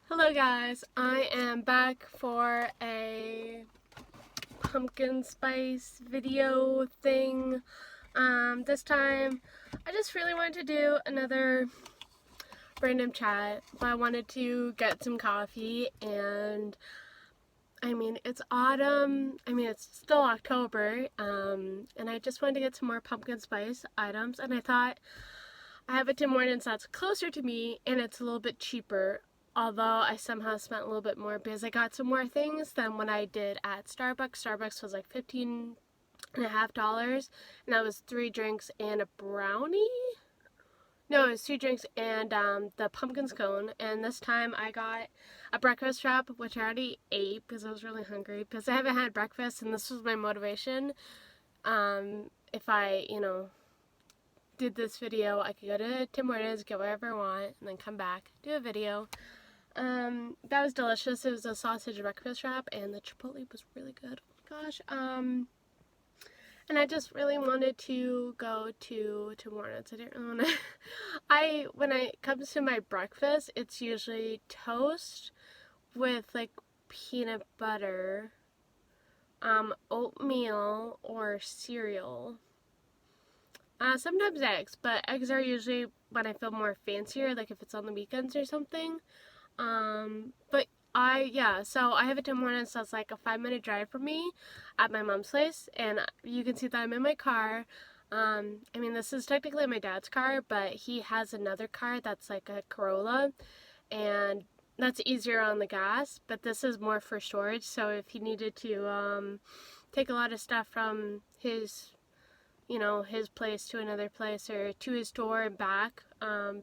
Hello guys, I am back for a pumpkin spice video thing. This time I just really wanted to do another random chat, but I wanted to get some coffee and it's autumn, it's still October, and I just wanted to get some more pumpkin spice items, and I thought I have a Tim Hortons that's closer to me and it's a little bit cheaper. Although I somehow spent a little bit more because I got some more things than what I did at Starbucks. Starbucks was like $15.50, and that was 3 drinks and a brownie. No, it was 2 drinks and the pumpkin scone. And this time I got a breakfast wrap, which I already ate because I was really hungry because I haven't had breakfast, and this was my motivation. If I, did this video, I could go to Tim Hortons, get whatever I want, and then come back, do a video. That was delicious. It was a sausage breakfast wrap, and the chipotle was really good. Oh my gosh. And I just really wanted to go to Tim Hortons. I didn't really want to. When it comes to my breakfast, it's usually toast with like peanut butter, oatmeal, or cereal. Sometimes eggs, but eggs are usually when I feel more fancier, like if it's on the weekends or something. So I have a Tim Hortons that's like a 5-minute drive from me at my mom's place, and you can see that I'm in my car. This is technically my dad's car, but he has another car that's like a Corolla, and that's easier on the gas, but this is more for storage, so if he needed to, take a lot of stuff from his place to another place or to his store and back,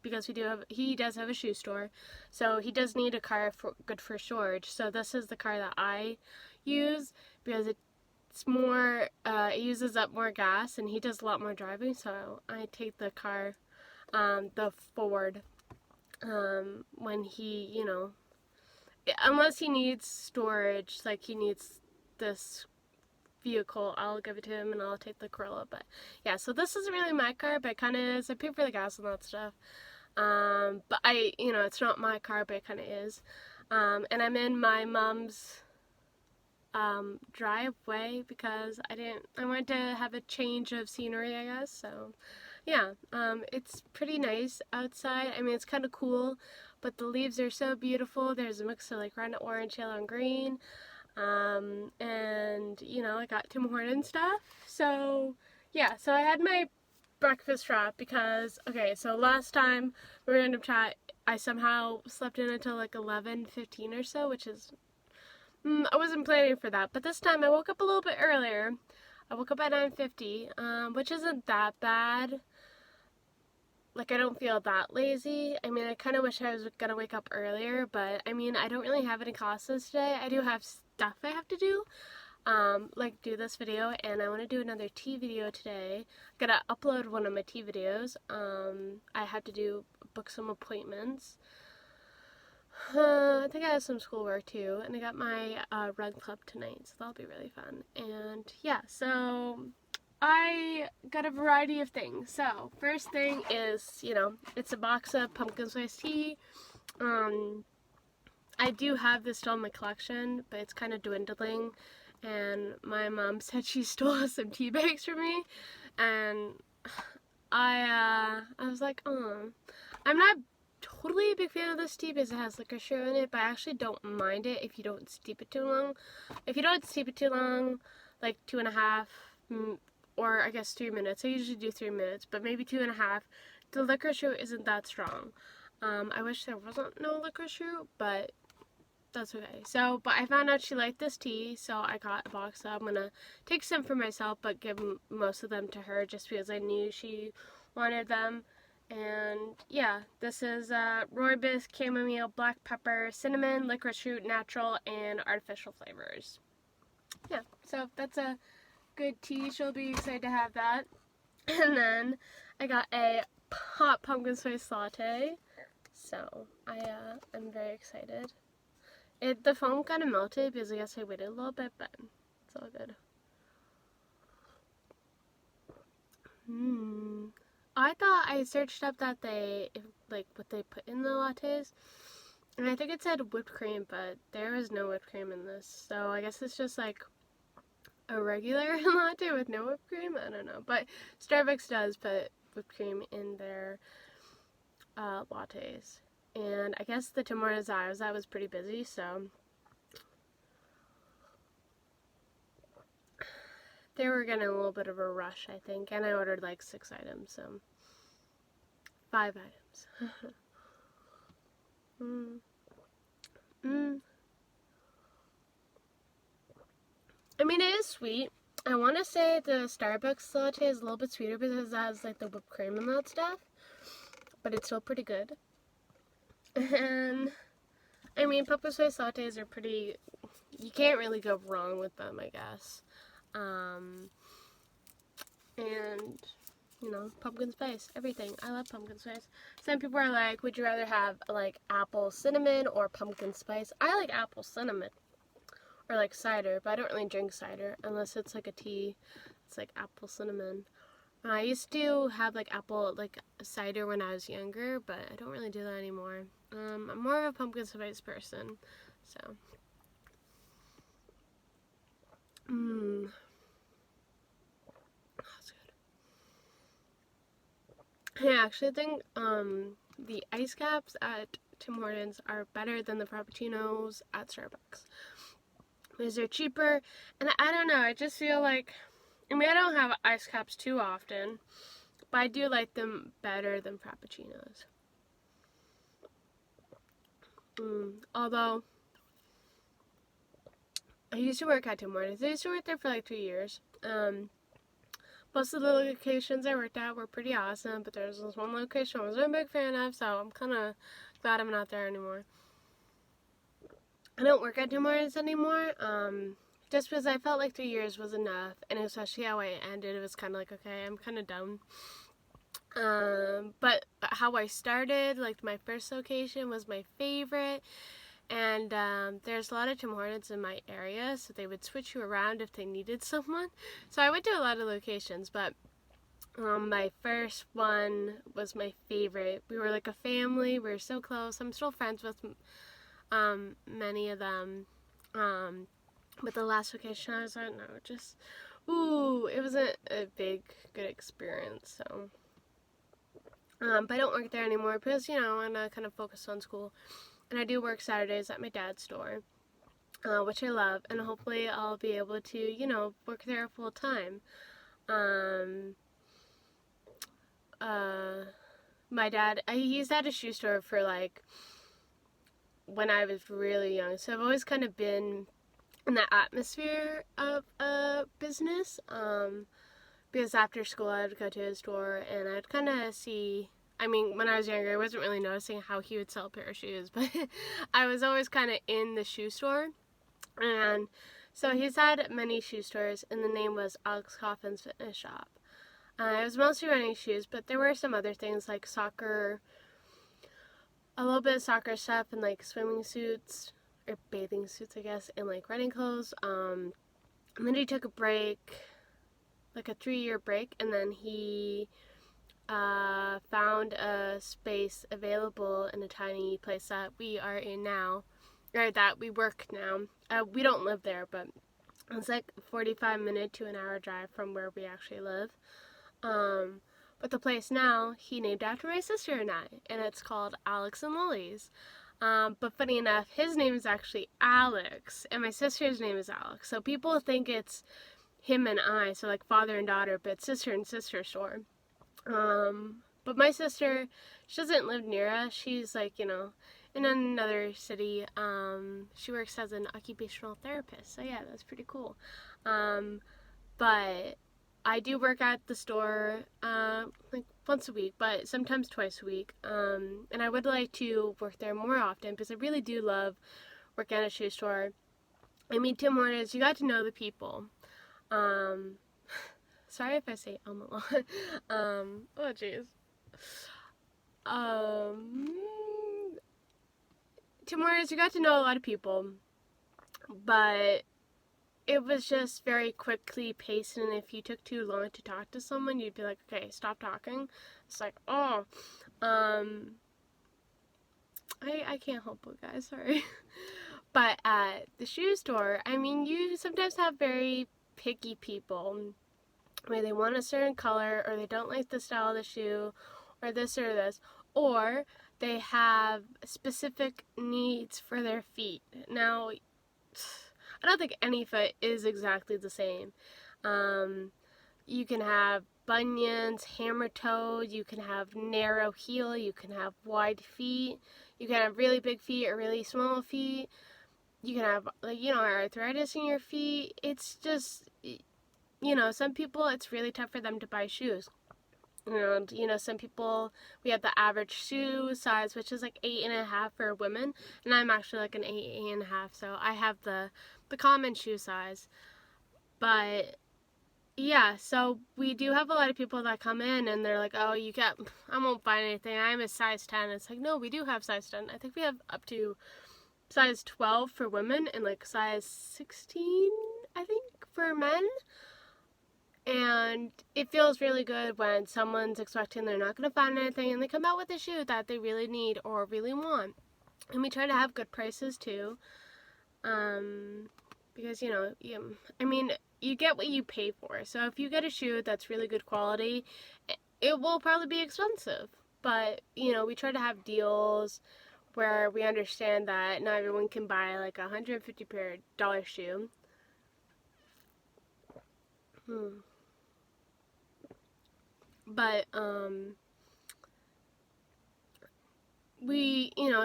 because he does have a shoe store, so he does need a car good for storage. So this is the car that I use because it's more, it uses up more gas, and he does a lot more driving, so I take the car, the Ford, when he, unless he needs storage, like he needs this vehicle, I'll give it to him and I'll take the Corolla. But yeah, so this isn't really my car, but it kind of is. I pay for the gas and that stuff. But it's not my car, but it kind of is. And I'm in my mom's driveway because I wanted to have a change of scenery, I guess. So yeah, it's pretty nice outside. It's kind of cool, but the leaves are so beautiful. There's a mix of like red, orange, yellow, and green. I got Tim Hortons stuff. So, yeah, so I had my breakfast wrap because, okay, so last time we were in a chat, I somehow slept in until like 11:15 or so, which is, I wasn't planning for that. But this time I woke up a little bit earlier. I woke up at 9:50, which isn't that bad. Like, I don't feel that lazy. I kind of wish I was going to wake up earlier, but, I don't really have any classes today. I do have stuff I have to do, like do this video, and I want to do another tea video today. I gotta upload one of my tea videos. I have to book some appointments. I think I have some schoolwork too, and I got my run club tonight, so that'll be really fun. And yeah, so I got a variety of things. So first thing is, it's a box of pumpkin spice tea. I do have this still in my collection, but it's kind of dwindling, and my mom said she stole some tea bags from me, and I was like, oh, I'm not totally a big fan of this tea because it has licorice in it, but I actually don't mind it if you don't steep it too long. If you don't steep it too long, like 2.5, or I guess 3 minutes. I usually do 3 minutes, but maybe 2.5. The licorice root isn't that strong. I wish there wasn't no licorice root, but that's okay. So, but I found out she liked this tea, so I got a box. So I'm gonna take some for myself, but give most of them to her just because I knew she wanted them. And yeah, this is rooibos, chamomile, black pepper, cinnamon, licorice root, natural, and artificial flavors. Yeah, so that's a good tea. She'll be excited to have that. And then I got a hot pumpkin spice latte. So I'm very excited. The foam kind of melted because I guess I waited a little bit, but it's all good. I thought I searched up that what they put in the lattes, And I think it said whipped cream, but there is no whipped cream in this. So I guess it's just like a regular latte with no whipped cream. I don't know. But Starbucks does put whipped cream in their lattes. And I guess the Tim Hortons I was at was pretty busy, so they were getting a little bit of a rush, I think. And I ordered like 6 items, so 5 items. mm. Mm. I mean, it is sweet. I want to say the Starbucks latte is a little bit sweeter because it has like the whipped cream and that stuff. But it's still pretty good. And I mean, pumpkin spice lattes are pretty, you can't really go wrong with them, I guess. And, you know, pumpkin spice, everything. I love pumpkin spice. Some people are like, would you rather have like apple cinnamon or pumpkin spice? I like apple cinnamon. Or like cider, but I don't really drink cider unless it's like a tea. It's like apple cinnamon. I used to have like apple like cider when I was younger, but I don't really do that anymore. I'm more of a pumpkin spice person, so. That's good. I actually think the ice caps at Tim Hortons are better than the frappuccinos at Starbucks. Because they're cheaper, and I don't know, I just feel like, I mean, I don't have ice caps too often, but I do like them better than frappuccinos. Although, I used to work at Tim Hortons. I used to work there for like 2 years. Most of the locations I worked at were pretty awesome, but there's this one location I wasn't a big fan of, so I'm kind of glad I'm not there anymore. I don't work at Tim Hortons anymore, just because I felt like 3 years was enough, and especially how I ended, it was kind of like, okay, I'm kind of done. But how I started, like my first location was my favorite, and there's a lot of Tim Hortons in my area, so they would switch you around if they needed someone. So I went to a lot of locations, but my first one was my favorite. We were like a family, we were so close. I'm still friends with many of them. But the last location I was at, no, just, it wasn't a big, good experience, so. But I don't work there anymore because, you know, I'm kind of focused on school. And I do work Saturdays at my dad's store, which I love, and hopefully I'll be able to, you know, work there full time. My dad, he's had a shoe store for like when I was really young, so I've always kind of been in the atmosphere of a business, because after school I'd go to his store and I'd kind of see, I mean, when I was younger I wasn't really noticing how he would sell a pair of shoes, but I was always kind of in the shoe store. And so he's had many shoe stores, and the name was Alex Coffin's Fitness Shop. It was mostly running shoes, but there were some other things like soccer, a little bit of soccer stuff, and like swimming suits, or bathing suits I guess, and like running clothes. And then he took a break, like a 3-year break, and then he found a space available in a tiny place that we are in now, or that we work now. We don't live there, but it's like a 45-minute to an hour drive from where we actually live. But the place now, he named after my sister and I, and it's called Alex and Lily's. But funny enough, his name is actually Alex, and my sister's name is Alex. So people think it's him and I, so like father and daughter, but sister and sister store. But my sister, she doesn't live near us. She's like, you know, in another city. She works as an occupational therapist, so yeah, that's pretty cool. But I do work at the store like once a week, but sometimes twice a week. And I would like to work there more often because I really do love working at a shoe store. I mean, Tim Hortons, you got to know the people. Sorry if I say a lot. Oh jeez. Tim Hortons, you got to know a lot of people, but it was just very quickly paced, and if you took too long to talk to someone, you'd be like, okay, stop talking. It's like, oh. I can't help it, guys, sorry. But at the shoe store, I mean, you sometimes have very picky people where they want a certain color, or they don't like the style of the shoe, or this or this, or they have specific needs for their feet. Now, I don't think any foot is exactly the same. You can have bunions, hammer toed, you can have narrow heel, you can have wide feet, you can have really big feet or really small feet. You can have, like, arthritis in your feet. It's just, some people, it's really tough for them to buy shoes. And, some people, we have the average shoe size, which is like 8.5 for women. And I'm actually like an 8.5, so I have the common shoe size. But, yeah, so we do have a lot of people that come in and they're like, oh, I won't find anything. I'm a size 10. It's like, no, we do have size 10. I think we have up to size 12 for women and like size 16, I think, for men. And it feels really good when someone's expecting they're not going to find anything and they come out with a shoe that they really need or really want. And we try to have good prices too. Because, you get what you pay for. So if you get a shoe that's really good quality, it will probably be expensive. But, we try to have deals where we understand that not everyone can buy like a $150 shoe. But,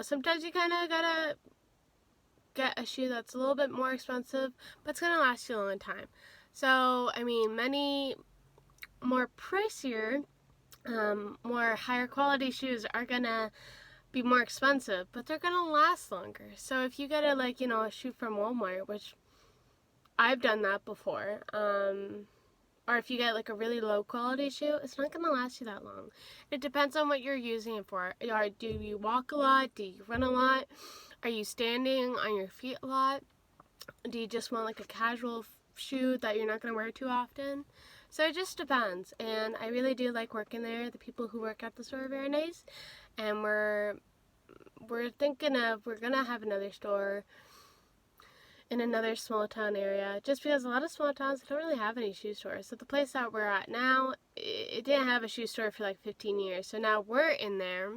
sometimes you kind of gotta get a shoe that's a little bit more expensive, but it's gonna last you a long time. So, many more pricier, more higher quality shoes are gonna be more expensive, but they're gonna last longer. So if you get a shoe from Walmart, which I've done that before, or if you get like a really low quality shoe, it's not gonna last you that long. It depends on what you're using it for. Do you walk a lot? Do you run a lot? Are you standing on your feet a lot? Do you just want like a casual shoe that you're not gonna wear too often? So it just depends, and I really do like working there. The people who work at the store are very nice, and we're gonna have another store in another small town area, just because a lot of small towns don't really have any shoe stores. So the place that we're at now, it didn't have a shoe store for like 15 years. So now we're in there,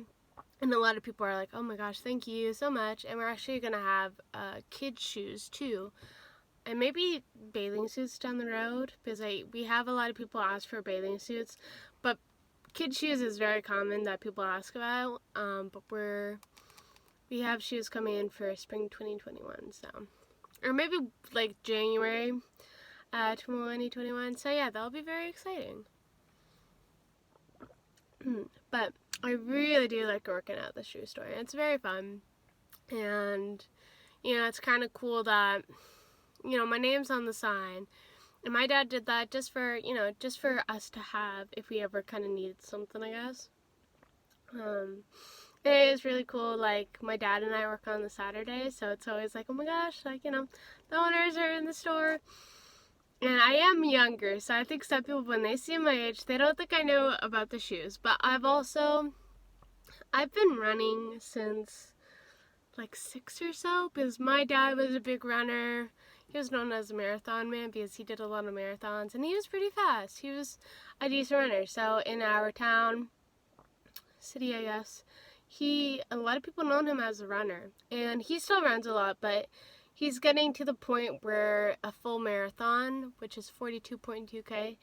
and a lot of people are like, oh my gosh, thank you so much. And we're actually gonna have kids shoes too, and maybe bathing suits down the road, because we have a lot of people ask for bathing suits, but kid shoes is very common that people ask about. But we have shoes coming in for spring 2021, so, or maybe like January 2021. So yeah, that'll be very exciting. But I really do like working at the shoe store. It's very fun, and it's kind of cool that my name's on the sign. And my dad did that just for us to have if we ever kind of needed something, I guess. It is really cool. Like, my dad and I work on the Saturday, so it's always like, oh my gosh, like, the owners are in the store. And I am younger, so I think some people, when they see my age, they don't think I know about the shoes. But I've been running since like 6 or so, because my dad was a big runner. He was known as a marathon man because he did a lot of marathons, and he was pretty fast. He was a decent runner. So in our city, I guess, a lot of people know him as a runner, and he still runs a lot, but he's getting to the point where a full marathon, which is 42.2K,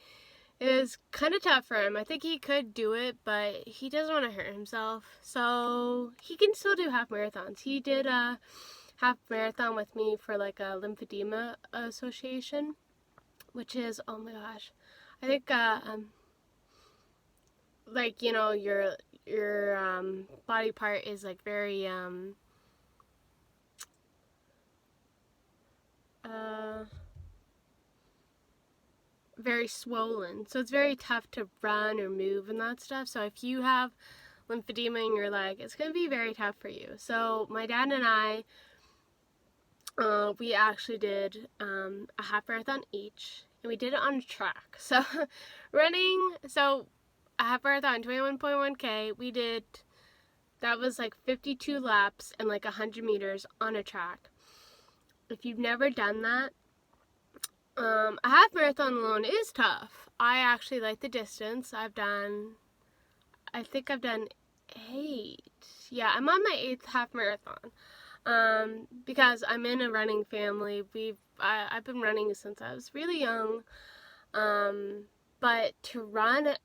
is kind of tough for him. I think he could do it, but he doesn't want to hurt himself, so he can still do half marathons. He did a half marathon with me for like a lymphedema association, which is, oh my gosh, I think like, your body part is like very very swollen, so it's very tough to run or move and that stuff. So if you have lymphedema in your leg, it's going to be very tough for you. So my dad and I, we actually did a half marathon each, and we did it on a track. So running, so a half marathon, 21.1K, we did That was like 52 laps and like 100 meters on a track. If you've never done that, a half marathon alone is tough. I actually like the distance. I think I've done 8. Yeah, I'm on my 8th half marathon. Because I'm in a running family. I've been running since I was really young. But to run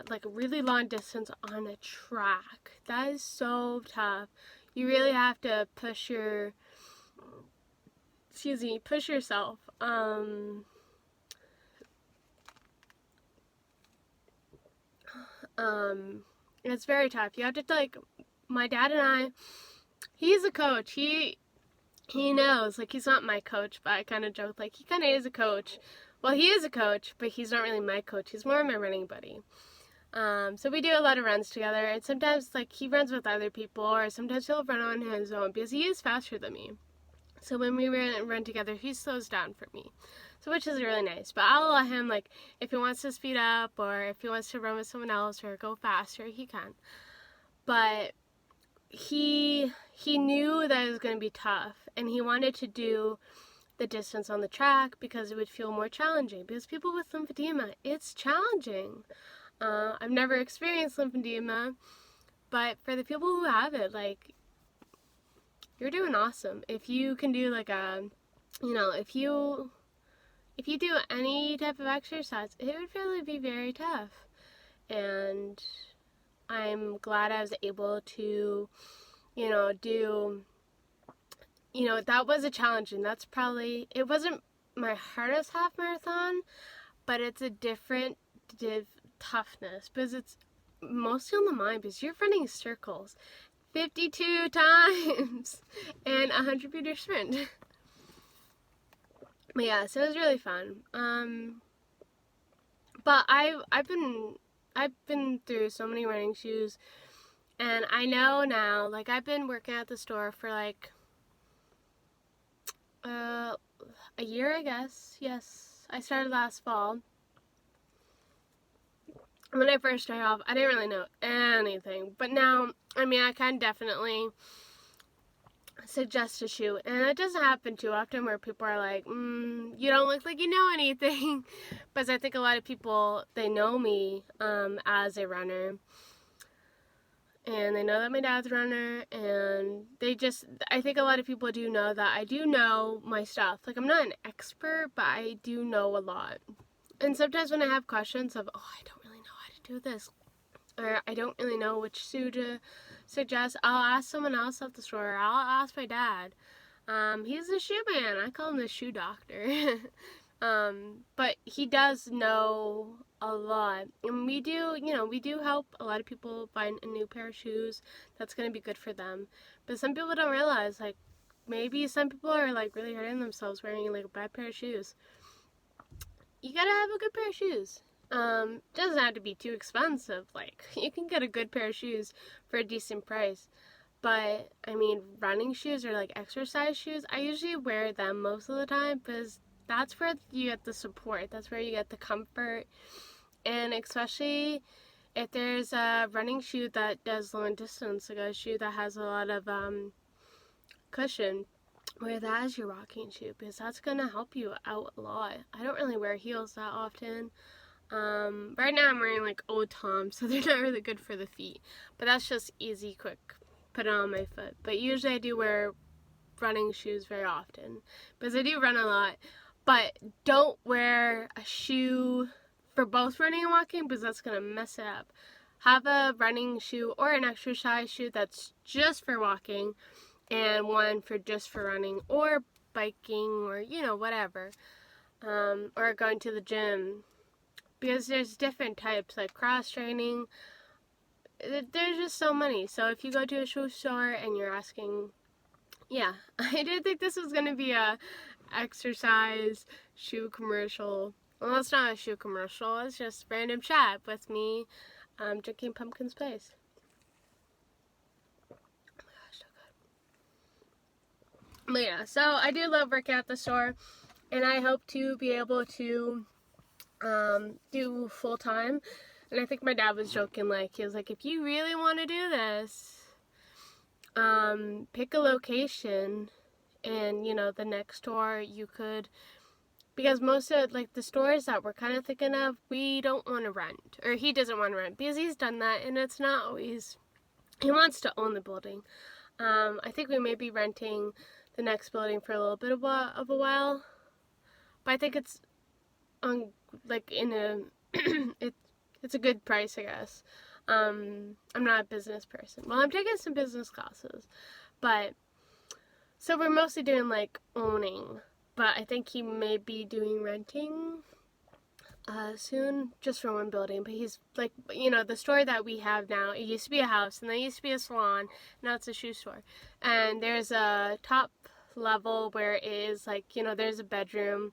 like a really long distance on a track, that is so tough. You really have to push yourself. It's very tough. You have to, like, my dad and I, he's a coach. He knows, like, he's not my coach, but I kind of joke, like, he kind of is a coach. Well, he is a coach, but he's not really my coach. He's more my running buddy. So we do a lot of runs together, and sometimes, like, he runs with other people, or sometimes he'll run on his own, because he is faster than me. So when we run together, he slows down for me. So which is really nice. But I'll let him, like, if he wants to speed up, or if he wants to run with someone else, or go faster, he can. But he knew that it was going to be tough, and he wanted to do the distance on the track because it would feel more challenging. Because people with lymphedema, it's challenging. I've never experienced lymphedema, but for the people who have it, like, you're doing awesome. If you can do, like, if you do any type of exercise, it would really be very tough. And I'm glad I was able to, do, that was a challenge, and that's probably, it wasn't my hardest half marathon, but it's a different toughness, because it's mostly on the mind, because you're running circles 52 times and 100-meter sprint. But yeah, so it was really fun. But I've been through so many running shoes, and I know now, like, I've been working at the store for like a year, I guess. Yes, I started last fall. When I first started off, I didn't really know anything, but now, I mean, I can definitely suggest a shoe, and it doesn't happen too often where people are like, you don't look like you know anything, because I think a lot of people, they know me as a runner, and they know that my dad's a runner, and I think a lot of people do know that I do know my stuff. Like, I'm not an expert, but I do know a lot. And sometimes when I have questions of, I don't really know how to do this, or I don't really know which shoe to suggest, I'll ask someone else at the store. I'll ask my dad. He's a shoe man. I call him the shoe doctor. But he does know a lot. And we do help a lot of people find a new pair of shoes that's going to be good for them. But some people don't realize, like, maybe some people are, like, really hurting themselves wearing, like, a bad pair of shoes. You gotta have a good pair of shoes. Doesn't have to be too expensive. Like, you can get a good pair of shoes for a decent price. But, I mean, running shoes or, like, exercise shoes, I usually wear them most of the time, because that's where you get the support. That's where you get the comfort. And especially if there's a running shoe that does long distance, like a shoe that has a lot of cushion, wear that as your walking shoe, because that's going to help you out a lot. I don't really wear heels that often. Right now I'm wearing, like, old Toms, so they're not really good for the feet. But that's just easy, quick, put it on my foot. But usually I do wear running shoes very often, because I do run a lot. But don't wear a shoe for both running and walking, because that's going to mess it up. Have a running shoe or an exercise shoe that's just for walking, and one for just for running or biking, or, whatever. Or going to the gym. Because there's different types, like cross training. There's just so many. So if you go to a shoe store and you're asking, yeah, I didn't think this was going to be a exercise shoe commercial. Well, it's not a shoe commercial. It's just random chat with me drinking pumpkin spice. Oh my gosh, so good. But yeah, so I do love working at the store, and I hope to be able to do full time. And I think my dad was joking, like, he was like, if you really want to do this, pick a location, and the next door you could, because most of like the stores that we're kind of thinking of, we don't want to rent, or he doesn't want to rent, because he's done that and it's not always, he wants to own the building. I think we may be renting the next building for a little bit of a while, but I think it's on like in a it's a good price, I guess. I'm not a business person. Well, I'm taking some business classes, but so we're mostly doing like owning, but I think he may be doing renting soon, just for one building. But he's like, the store that we have now, it used to be a house, and then it used to be a salon. Now it's a shoe store, and there's a top level where it is like, there's a bedroom,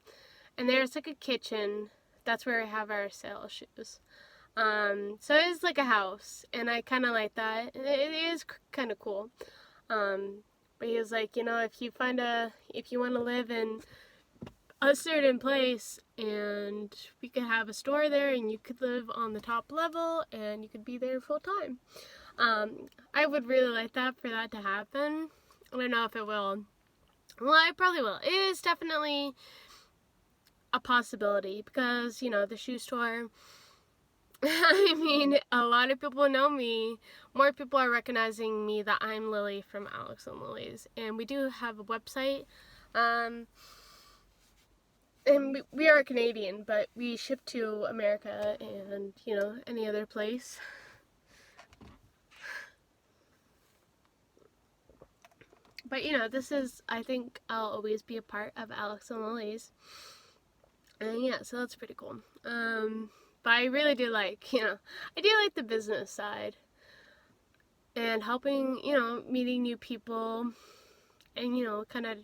and there's like a kitchen. That's where we have our sale shoes. So it is like a house, and I kind of like that. It is kind of cool. But he was like, if you want to live in a certain place, and we could have a store there, and you could live on the top level, and you could be there full time. I would really like that, for that to happen. I don't know if it will. Well, I probably will. It is definitely a possibility, because, the shoe store, I mean, a lot of people know me. More people are recognizing me that I'm Lily from Alex and Lily's. And we do have a website. And we are Canadian, but we ship to America and, any other place. But, this is, I think I'll always be a part of Alex and Lily's. And yeah, so that's pretty cool. But I really do like, I do like the business side. And helping, meeting new people. And, kind of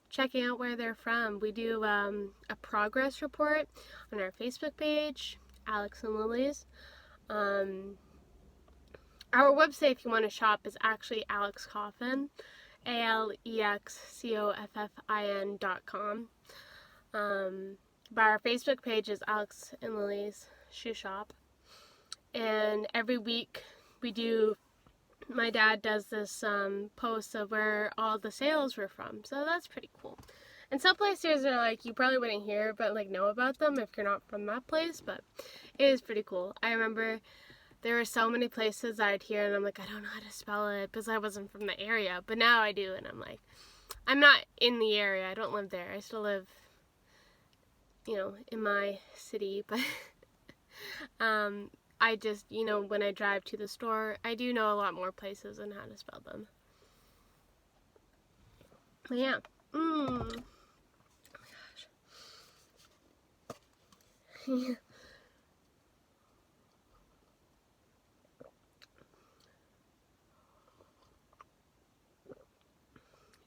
checking out where they're from. We do a progress report on our Facebook page, Alex and Lily's. Our website, if you want to shop, is actually Alex Coffin, AlexCoffin.com. But our Facebook page is Alex and Lily's Shoe Shop. And every week my dad does this post of where all the sales were from. So that's pretty cool. And some places are like, you probably wouldn't hear, but like know about them if you're not from that place. But it is pretty cool. I remember there were so many places I'd hear, and I'm like, I don't know how to spell it, because I wasn't from the area. But now I do, and I'm like, I'm not in the area. I don't live there. I still live, in my city, but I just, when I drive to the store, I do know a lot more places and how to spell them. But yeah. Oh my gosh.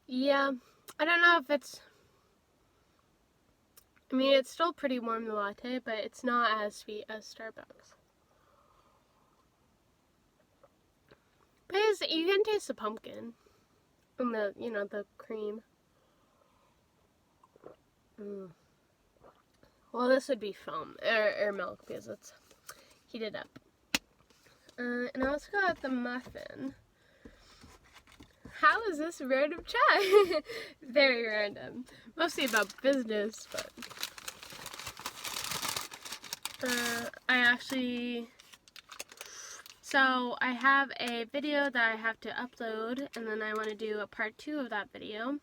Yeah. I don't know if it's, I mean, it's still pretty warm, the latte, but it's not as sweet as Starbucks. But you can taste the pumpkin and the, the cream. Well, this would be foam, or milk, because it's heated up. And I also got the muffin. How is this random chat? Very random. Mostly about business, but so I have a video that I have to upload, and then I want to do a part 2 of that video.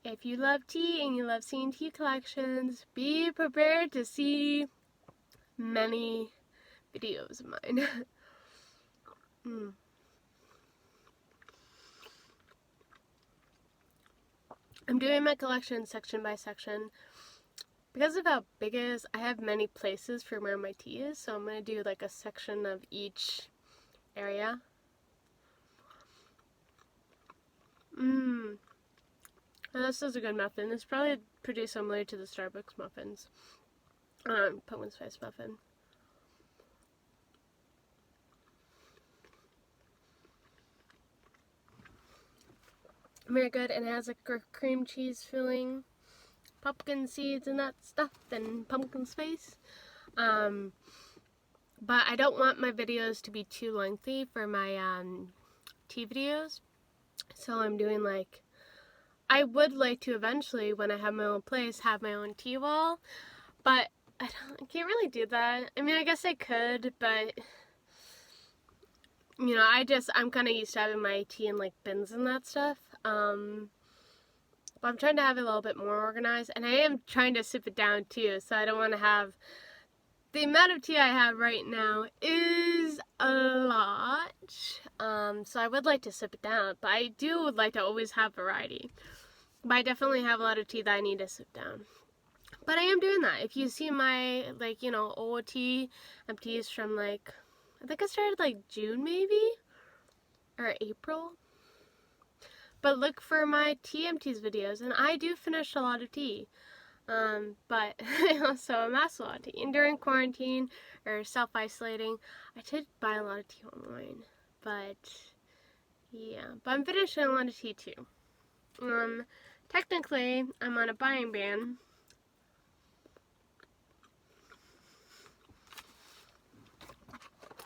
If you love tea and you love seeing tea collections, be prepared to see many videos of mine. I'm doing my collection section by section. Because of how big it is, I have many places for where my tea is, so I'm going to do like a section of each area. This is a good muffin. It's probably pretty similar to the Starbucks muffins. Pumpkin spice muffin. Very good, and it has like a cream cheese filling, pumpkin seeds and that stuff, and pumpkin spice. But I don't want my videos to be too lengthy for my tea videos. So I'm doing like, I would like to eventually, when I have my own place, have my own tea wall, but I can't really do that. I mean, I guess I could, but you know, I'm kind of used to having my tea in like bins and that stuff. But I'm trying to have it a little bit more organized, and I am trying to sip it down too, so I don't want to have, the amount of tea I have right now is a lot. So I would like to sip it down, but I would like to always have variety. But I definitely have a lot of tea that I need to sip down. But I am doing that. If you see my, like, you know, old tea, teas from like, I think I started like June maybe, or April. But look for my TMT's videos, and I do finish a lot of tea. But I also amass a lot of tea. And during quarantine or self-isolating, I did buy a lot of tea online. But yeah, but I'm finishing a lot of tea too. Technically, I'm on a buying ban.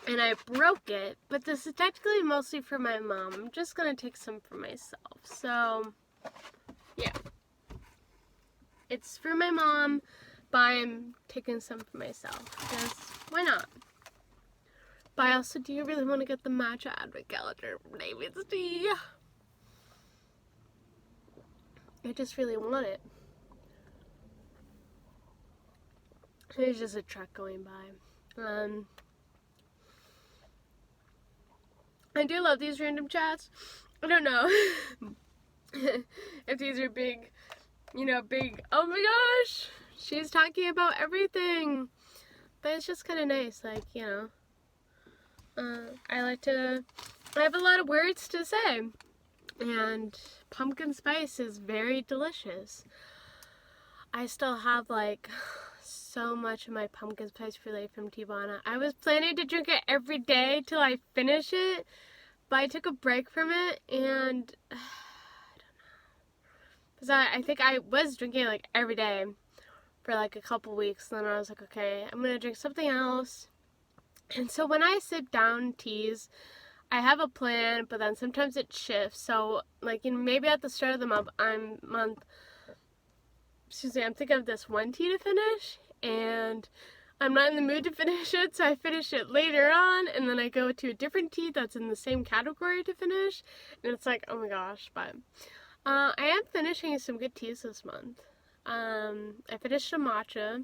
And I broke it, but this is technically mostly for my mom. I'm just gonna take some for myself. So, yeah. It's for my mom, but I'm taking some for myself. Because, why not? But I also do really want to get the matcha advent calendar from David's Tea. I just really want it. There's just a truck going by. I do love these random chats. I don't know if these are big, you know, big, oh my gosh, she's talking about everything. But it's just kind of nice, like, you know. I have a lot of words to say. And pumpkin spice is very delicious. I still have, like, so much of my pumpkin spice relay from Teavana. I was planning to drink it every day till I finish it, but I took a break from it, and I don't know. Because I think I was drinking it, like, every day for, like, a couple weeks, and then I was like, okay, I'm going to drink something else. And so when I sip down teas, I have a plan, but then sometimes it shifts. So, like, you know, maybe at the start of the month, I'm thinking of this one tea to finish, and I'm not in the mood to finish it, so I finish it later on, and then I go to a different tea that's in the same category to finish, and it's like, oh my gosh. But I am finishing some good teas this month. I finished a matcha,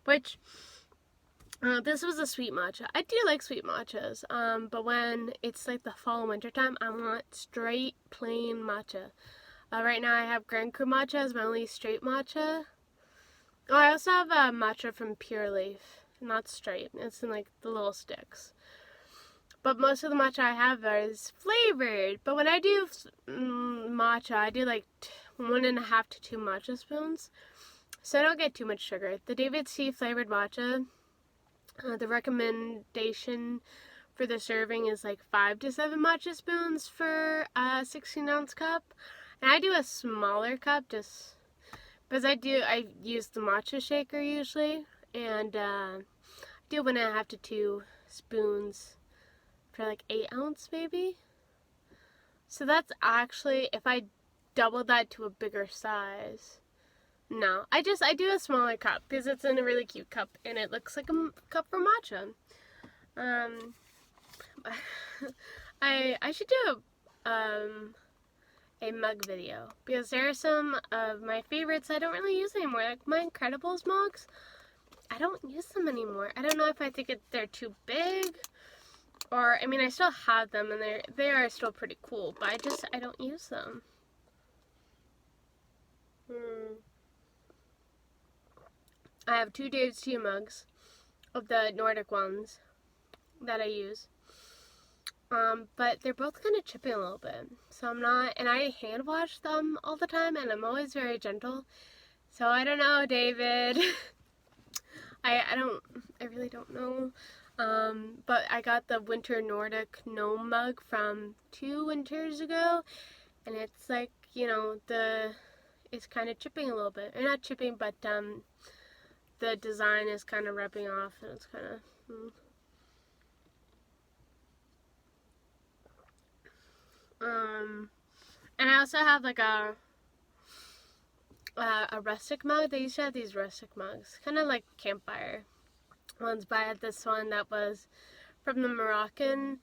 which this was a sweet matcha. I do like sweet matchas, but when it's like the fall and winter time, I want straight plain matcha. Right now I have Grand Cru matcha as my only straight matcha. Oh, I also have a matcha from Pure Leaf. Not straight. It's in like the little sticks. But most of the matcha I have is flavored. But when I do matcha, I do like 1.5 to 2 matcha spoons. So I don't get too much sugar. The David's Tea flavored matcha, the recommendation for the serving is like 5 to 7 matcha spoons for a 16-ounce cup. And I do a smaller cup just because I use the matcha shaker usually. And I do 1.5 to 2 spoons for like 8 ounce maybe. So that's actually, if I double that to a bigger size. No, I do a smaller cup because it's in a really cute cup and it looks like a cup for matcha. I should do a mug video because there are some of my favorites I don't really use anymore, like my Incredibles mugs. I don't use them anymore. I don't know if I think they're too big, or I mean I still have them and they are still pretty cool, but I don't use them. I have 2 David's Tea mugs of the Nordic ones that I use. But they're both kind of chipping a little bit. So I'm not, and I hand wash them all the time, and I'm always very gentle. So I don't know, David. I really don't know. But I got the Winter Nordic Gnome mug from 2 winters ago, and it's like, you know, it's kind of chipping a little bit. Or not chipping, but, the design is kind of rubbing off, and it's kind of, also have like a rustic mug. They used to have these rustic mugs, kind of like campfire ones, but I had this one that was from the Moroccan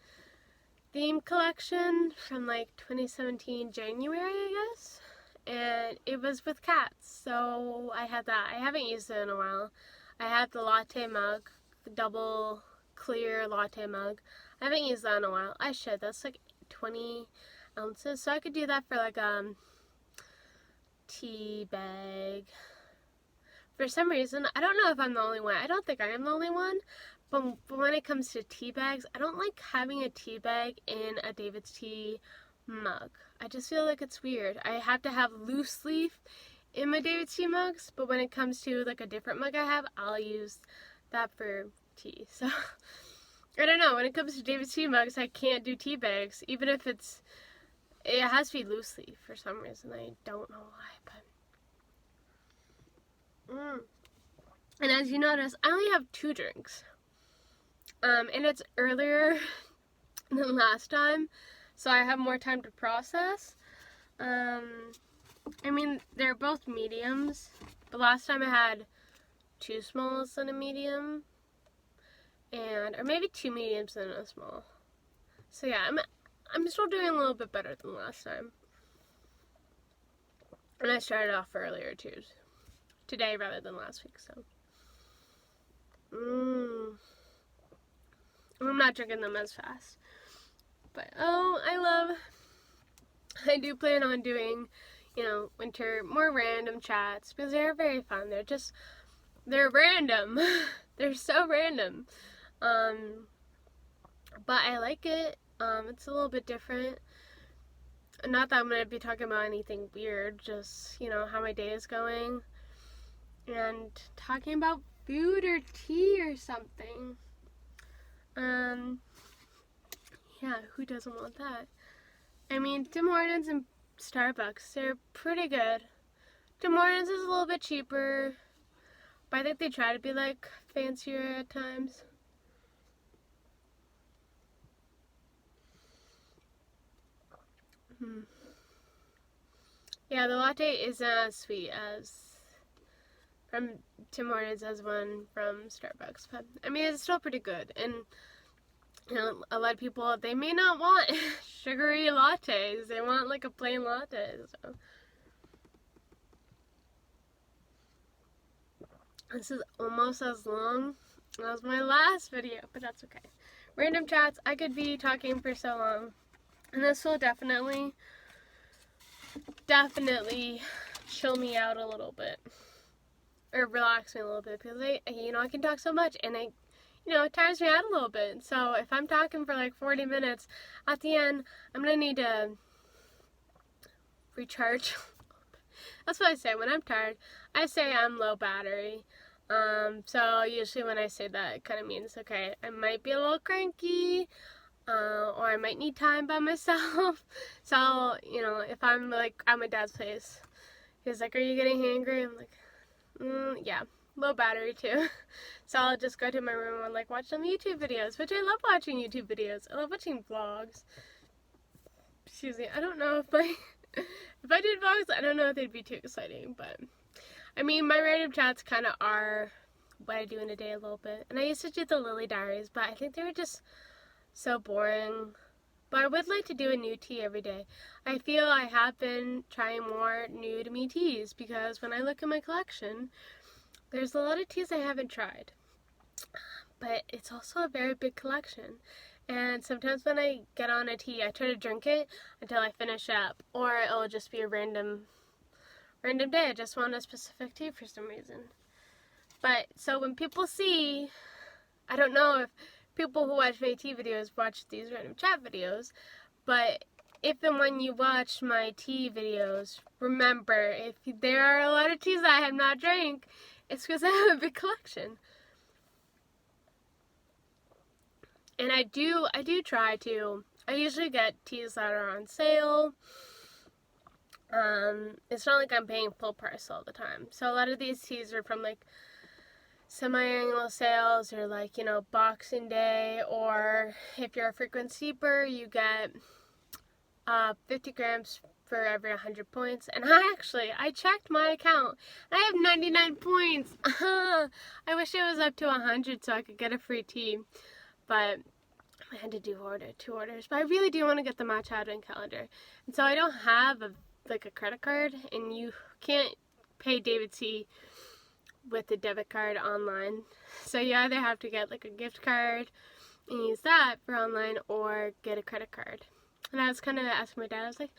theme collection from like 2017 January, I guess, and it was with cats, so I had that. I haven't used it in a while. I had the latte mug, the double clear latte mug. I haven't used that in a while. I should. That's like 20 ounces, so I could do that for like tea bag. For some reason, I don't know if I'm the only one. I don't think I am the only one. But when it comes to tea bags, I don't like having a tea bag in a David's Tea mug. I just feel like it's weird. I have to have loose leaf in my David's Tea mugs, but when it comes to like a different mug I have, I'll use that for tea. So, I don't know. When it comes to David's Tea mugs, I can't do tea bags, even if it has to be loose leaf for some reason. I don't know why, but... And as you notice, I only have 2 drinks. And it's earlier than last time, so I have more time to process. I mean, they're both mediums, but last time I had 2 smalls and a medium, or maybe 2 mediums and a small. So yeah, I'm still doing a little bit better than last time. And I started off earlier too, today rather than last week, so. I'm not drinking them as fast. But, I do plan on doing, winter, more random chats, because they're very fun. They're random. They're so random. But I like it. It's a little bit different. Not that I'm going to be talking about anything weird, just, how my day is going. And talking about food or tea or something. Yeah, who doesn't want that? I mean, Tim Hortons and Starbucks, they're pretty good. Tim Hortons is a little bit cheaper, but I think they try to be, like, fancier at times. Yeah, the latte isn't as sweet as from Tim Hortons as one from Starbucks, but I mean, it's still pretty good. And a lot of people, they may not want sugary lattes. They want like a plain latte. So this is almost as long as my last video, but that's okay. Random chats, I could be talking for so long, and this will definitely chill me out a little bit, or relax me a little bit, because I can talk so much, and it tires me out a little bit. So if I'm talking for like 40 minutes, at the end, I'm going to need to recharge. That's what I say when I'm tired. I say I'm low battery. So usually when I say that, it kind of means, okay, I might be a little cranky, or I might need time by myself. So, if I'm like at my dad's place, he's like, are you getting hangry? I'm like, yeah. Low battery too. So I'll just go to my room and like watch some YouTube videos, which I love watching YouTube videos. I love watching vlogs. Excuse me. I don't know if if I did vlogs, I don't know if they'd be too exciting, but I mean, my random chats kind of are what I do in a day a little bit. And I used to do the Lily Diaries, but I think they were just so boring. But I would like to do a new tea every day. I feel I have been trying more new to me teas, because when I look at my collection, there's a lot of teas I haven't tried, but it's also a very big collection, and sometimes when I get on a tea, I try to drink it until I finish up, or it'll just be a random day. I just want a specific tea for some reason. But, so when people see, I don't know if people who watch my tea videos watch these random chat videos, but if and when you watch my tea videos, remember, if there are a lot of teas that I have not drank, it's because I have a big collection. And I do try to, I usually get teas that are on sale. It's not like I'm paying full price all the time. So a lot of these teas are from like semi-annual sales, or like, Boxing Day, or if you're a frequent steeper, you get 50 grams for every 100 points. And I checked my account, and I have 99 points. I wish it was up to 100 so I could get a free tea, but I had to do two orders. But I really do want to get the matcha advent calendar, and so I don't have a credit card, and you can't pay David C with a debit card online. So you either have to get like a gift card and use that for online, or get a credit card. And I was kind of asking my dad, I was like,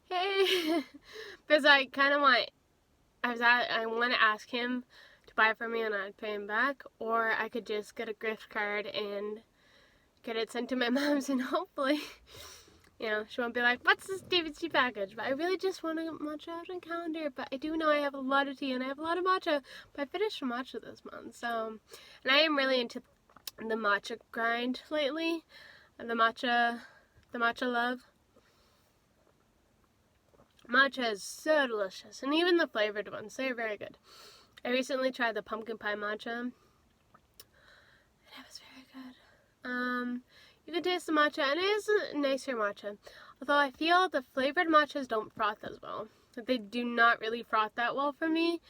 hey, because I kind of want, I want to ask him to buy it for me and I'd pay him back, or I could just get a gift card and get it sent to my mom's, and hopefully, you know, she won't be like, what's this David C package? But I really just want a matcha advent calendar. But I do know I have a lot of tea and I have a lot of matcha. But I finished matcha this month. So, and I am really into the matcha grind lately. The matcha love. Matcha is so delicious. And even the flavored ones, they're very good. I recently tried the pumpkin pie matcha. And it was very good. You can taste the matcha, and it is a nicer matcha. Although I feel the flavored matchas don't froth as well. They do not really froth that well for me,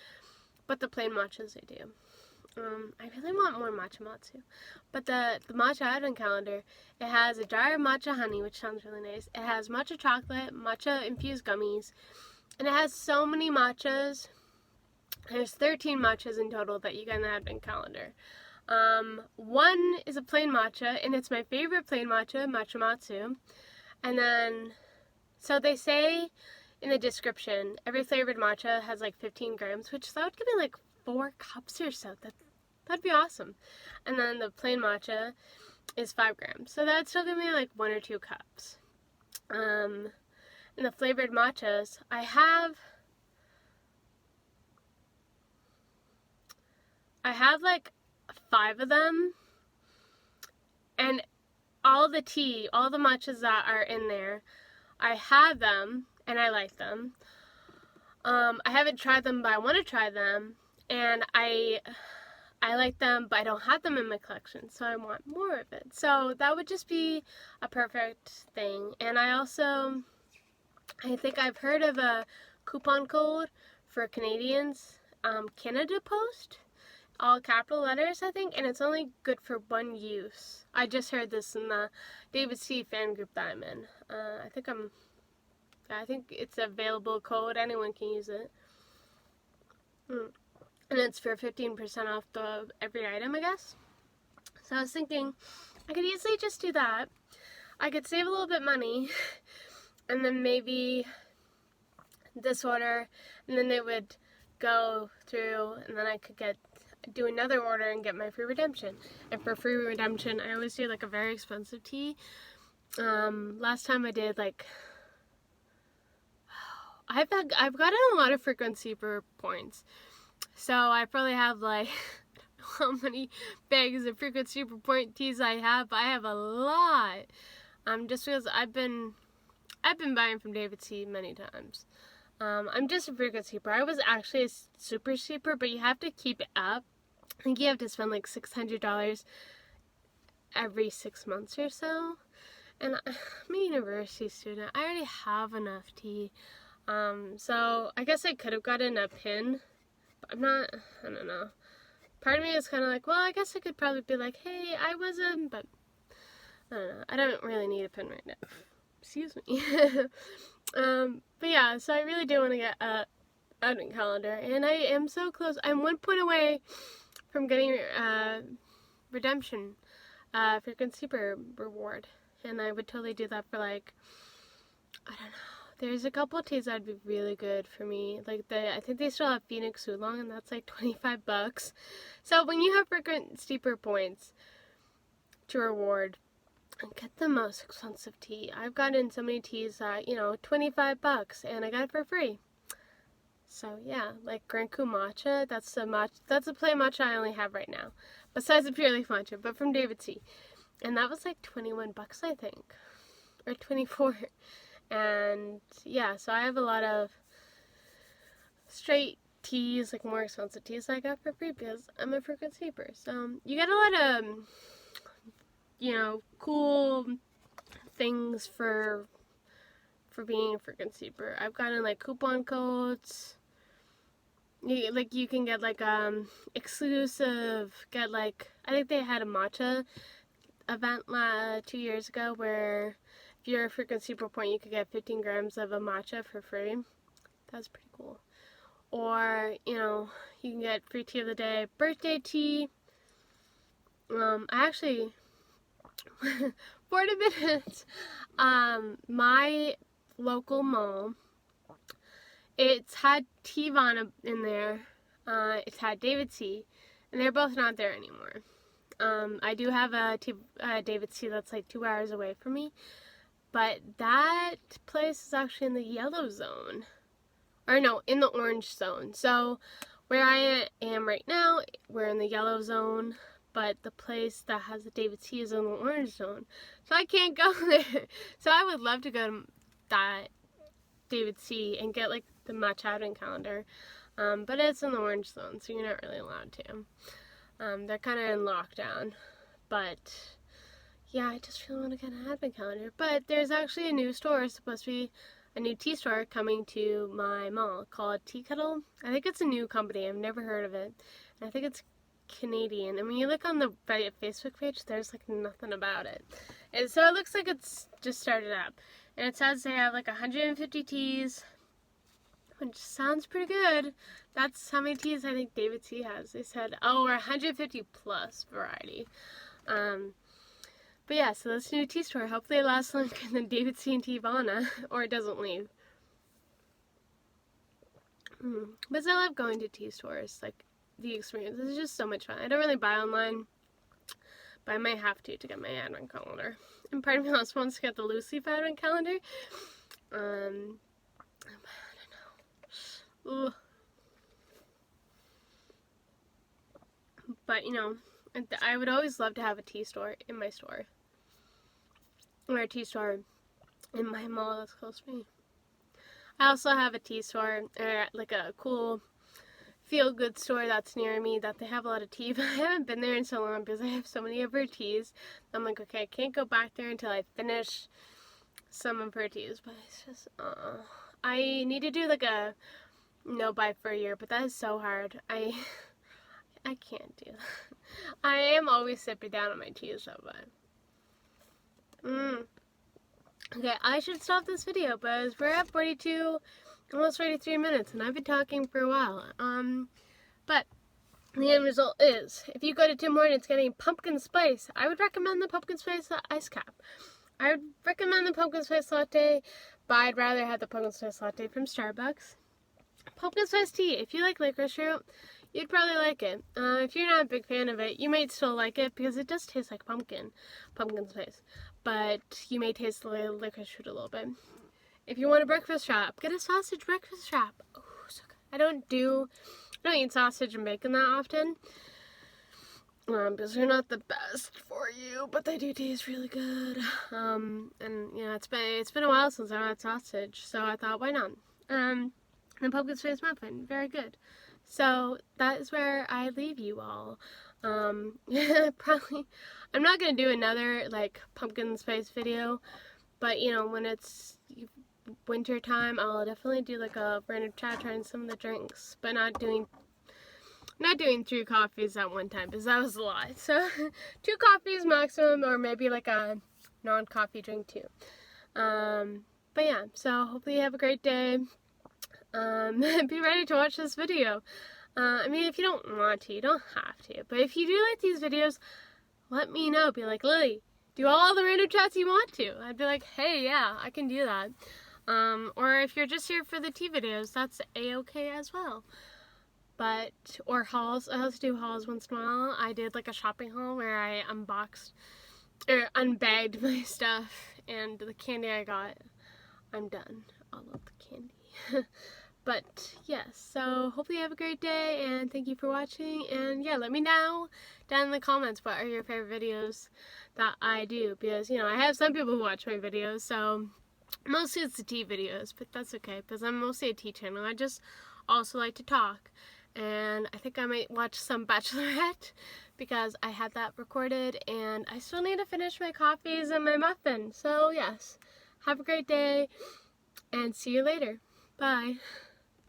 but the plain matchas they do. I really want more matcha matsu. But the matcha advent calendar, it has a jar of matcha honey, which sounds really nice. It has matcha chocolate, matcha infused gummies, and it has so many matchas. There's 13 matchas in total that you get in the advent calendar. One is a plain matcha, and it's my favorite plain matcha, matcha matsu. And then, so they say in the description, every flavored matcha has like 15 grams, which that would give me like 4 cups or so. That'd be awesome. And then the plain matcha is 5 grams. So that'd still give me like 1 or 2 cups. And the flavored matchas, I have like 5 of them, and all the matchas that are in there, I have them and I like them. I haven't tried them, but I want to try them, and I like them, but I don't have them in my collection, so I want more of it. So that would just be a perfect thing. And I think I've heard of a coupon code for Canadians, Canada Post. All capital letters, I think, and it's only good for 1 use. I just heard this in the David C fan group that I'm in. I think it's an available code. Anyone can use it. And it's for 15% off every item, I guess. So I was thinking, I could easily just do that. I could save a little bit money, and then maybe this order, and then it would go through, and then I could do another order and get my free redemption. And for free redemption, I always do like a very expensive tea. Last time I did like, I've gotten a lot of frequency for points. So I probably have like, how many bags of frequency per point teas I have, but I have a lot. Just because I've been buying from David C many times. I'm just a frequency super. I was actually a super super, but you have to keep it up. I think you have to spend like $600 every 6 months or so. And I'm a university student. I already have enough tea. So I guess I could have gotten a pin, but I'm not, I don't know. Part of me is kind of like, well, I guess I could probably be like, hey, I wasn't, but I don't know. I don't really need a pin right now. Excuse me. But yeah, so I really do want to get a advent calendar, and I am so close. I'm 1 point away from getting redemption, frequency super reward, and I would totally do that for like, I don't know. There's a couple of teas that'd be really good for me. Like I think they still have Phoenix Oolong, and that's like $25. So when you have frequent steeper points to reward, and get the most expensive tea. I've gotten so many teas that, you know, $25, and I got it for free. So yeah, like Grand Coup matcha, that's a plain matcha I only have right now, besides the pure leaf matcha, but from David C. And that was like $21, I think, or 24. And yeah, so I have a lot of straight teas, like more expensive teas I got for free because I'm a frequent sleeper. So you get a lot of, you know, cool things for for being a freaking super. I've gotten like coupon codes. You can get like exclusive, get like, I think they had a matcha event 2 years ago where if you're a freaking super point, you could get 15 grams of a matcha for free. That's pretty cool. Or, you know, you can get free tea of the day, birthday tea. I actually 40 minutes. My local mall, it's had Teavana in there. It's had David C. And they're both not there anymore. I do have a David C. that's like 2 hours away from me. But that place is actually in the yellow zone. Or no, in the orange zone. So where I am right now, we're in the yellow zone. But the place that has the David C. is in the orange zone. So I can't go there. So I would love to go to that David C. and get like the matcha advent calendar. But it's in the orange zone, so you're not really allowed to. They're kind of in lockdown. But yeah, I just really want to get an advent calendar. But there's actually a new store, supposed to be a new tea store coming to my mall called Tea Kettle. I think it's a new company. I've never heard of it. And I think it's Canadian. And when you look on the Facebook page, there's like nothing about it. And so it looks like it's just started up. And it says they have like 150 teas, which sounds pretty good. That's how many teas I think David C. has. They said, oh, or 150 plus variety. But yeah, so this new tea store, hopefully it lasts longer than David C. and Teavana, or it doesn't leave. But I love going to tea stores, like the experience is just so much fun. I don't really buy online, but I might have to get my advent calendar. And part of me also wants to get the loose leaf advent calendar. I don't know. Ugh. But you know, I would always love to have a tea store in my store, or a tea store in my mall that's close to me. I also have a tea store, or like a cool feel-good store that's near me that they have a lot of tea, but I haven't been there in so long because I have so many of her teas. I'm like, okay, I can't go back there until I finish some of her teas, but it's just, I need to do like a no-buy for a year, but that is so hard. I can't do that. I am always sipping down on my teas though, but okay, I should stop this video, but we're at 42, almost 43 minutes, and I've been talking for a while. But the end result is, if you go to Tim Hortons getting pumpkin spice, I would recommend the pumpkin spice ice cap. I would recommend the pumpkin spice latte, but I'd rather have the pumpkin spice latte from Starbucks. Pumpkin spice tea, if you like licorice root, you'd probably like it. If you're not a big fan of it, you might still like it because it does taste like pumpkin spice. But you may taste the licorice root a little bit. If you want a breakfast wrap, get a sausage breakfast wrap. Oh, so good. I don't eat sausage and bacon that often. Because they're not the best for you, but they do taste really good. And yeah, it's been a while since I had sausage, so I thought, why not? The pumpkin spice muffin, very good. So that is where I leave you all. Probably, I'm not gonna do another like pumpkin spice video, but you know, when it's winter time, I'll definitely do like a random chat trying some of the drinks, but not doing 3 coffees at one time because that was a lot. So 2 coffees maximum, or maybe like a non-coffee drink too. But yeah, so hopefully you have a great day. Be ready to watch this video. I mean, if you don't want to, you don't have to. But if you do like these videos, let me know. Be like, Lily, do all the random chats you want to. I'd be like, hey, yeah, I can do that. Or if you're just here for the tea videos, that's a-okay as well. But, or hauls. I also do hauls once in a while. I did like a shopping haul where I unbagged my stuff, and the candy I got, I'm done. All of the candy. But yes, so hopefully you have a great day, and thank you for watching. And yeah, let me know down in the comments what are your favorite videos that I do, because you know, I have some people who watch my videos, so mostly it's the tea videos, but that's okay because I'm mostly a tea channel. I just also like to talk, and I think I might watch some Bachelorette because I had that recorded, and I still need to finish my coffees and my muffin. So yes, have a great day. and see you later. Bye.